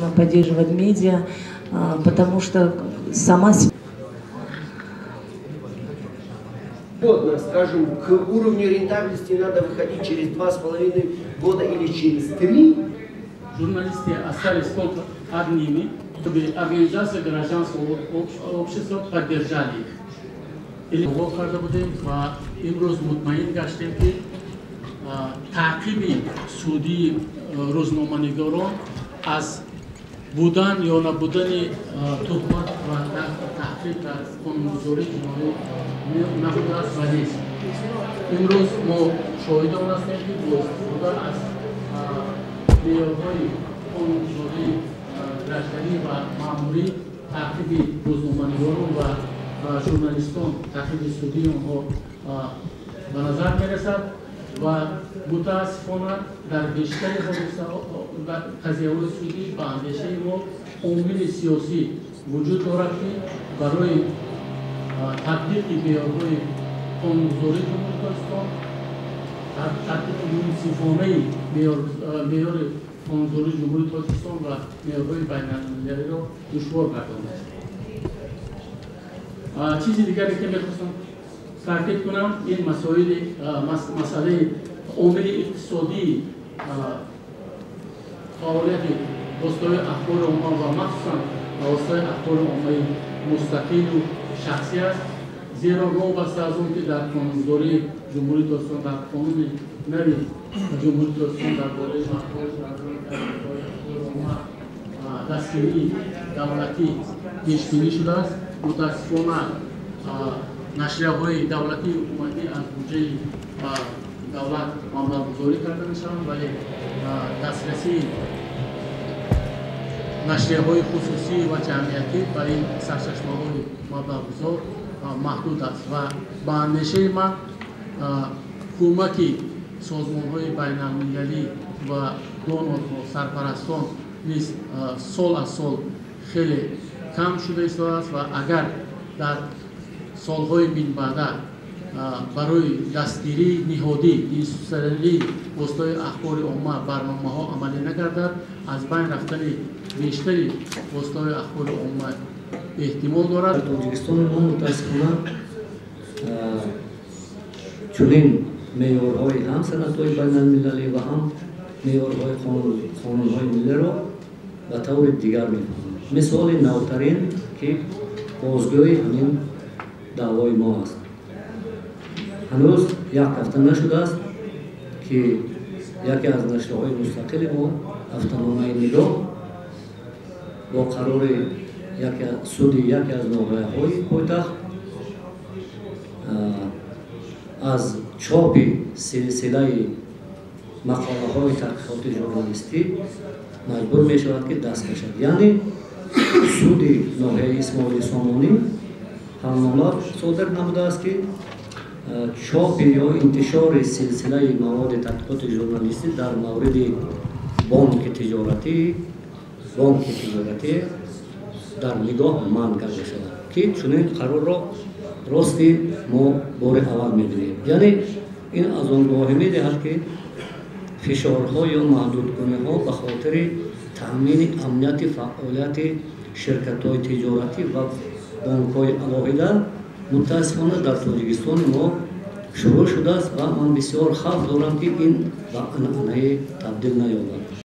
необходимо поддерживать медиа, потому что сама... Скажем, к уровню рентабельности надо выходить через 2,5 года или через 3. Журналисты остались только одними, чтобы организация гражданского общества поддержали их. Или карда будем ва имроз мутмаин гаштем ки таъқиби суди рӯзноманигорон аз будан ё набудани тухмат ва таҳқиқ дар қонунгузории ҷумҳурӣ набудааст ва нест. имрӯз мо шоҳидон ҳастем ки буда аз меъёрҳои қонунгузории гражданӣ ва маъмурӣ таъқиби рӯзноманигорон ва журналистон таъқиби судии онҳо ба назар мерасад ва мутаассифона дар бештари қазияҳои судӣ ба андешаи мо омили сиёсӣ вуҷуд дорад ки барои татбиқи меъёрҳои қонунгузории ҷумҳурии Тоҷикистон, татбиқи мунсифонаи меъёри қонунгузории ҷумҳурии Тоҷикистон ва меъёрҳои байналмилалиро душвор гардонист. چیزی دیگری که می‌خواستم تاکید کنم این مسئله عامل اقتصادی فعالیت واسطه اخبار عامه و مخصوصا واسطه اخبار عامه مستقل و شخصی است، زیرا وابسته از اون که در قانونگذاری جمهوری تاجیکستان در قانون نوی جمهوری تاجیکستان درباره اخبار عامه دستگیری دولتی پیش‌بینی شده است. متاسفانه نشریه‌های دولتی حکومتی از بودجه دولت مبلغ‌گذاری کرده میشوند، ولی دسترسی نشریه‌های خصوصی و جمعیتی برای این سرچشمه‌های مبلغ‌گذار محدود است و با اندیشه من کمک سازمان‌های بین‌المللی و دونورها سرپرستان نیز سال از سال خیلی کم شده است و اگر در سالهای بعد برای دستگیری نهادی اینستیتوسیونالی واسطه اخبار عامه برنامه‌ها عملی نگردد، از بین رفتن بیشتری واسطه اخبار عامه احتمال دارد. توجیکستان ما متاسفانه چنین معیارهای هم سندهای بین‌المللی و هم معیارهای قانون‌های ملی را به طور دیگر می‌فهمند. مثال نوترین که بازگوی همین دعوای ما است. هنوز یک هفته نشده است که یکی از نشریه‌های مستقل ما هفته‌نامه نگاه با قرار سود یکی از ناحیه‌های پایتخت از چاپ سلسله مقاله‌های تحقیقاتی ژورنالیستی مجبور می شود که دست کشد. یعنی سود ناحیه اسماعیل سامانی همنامه صادر نموده است که چاپ یا انتشار سلسله مواد تحقیقات ژورنالیستی در مورد بانک تجارتی در نگاه منع کرده شود که چنین قرار را راستی ما بار اول می‌بینیم. یعنی این از آن گواهی می‌دهد که فشارها یا محدودکنی‌ها به خاطر تأمین امنیت فعالیت شرکت‌های تجارتی و بانک‌های علاقه‌دار متأسفانه در تاجیکستان ما شروع شده است و من بسیار خوف دارم که این به عنعنه تبدیل نیابد.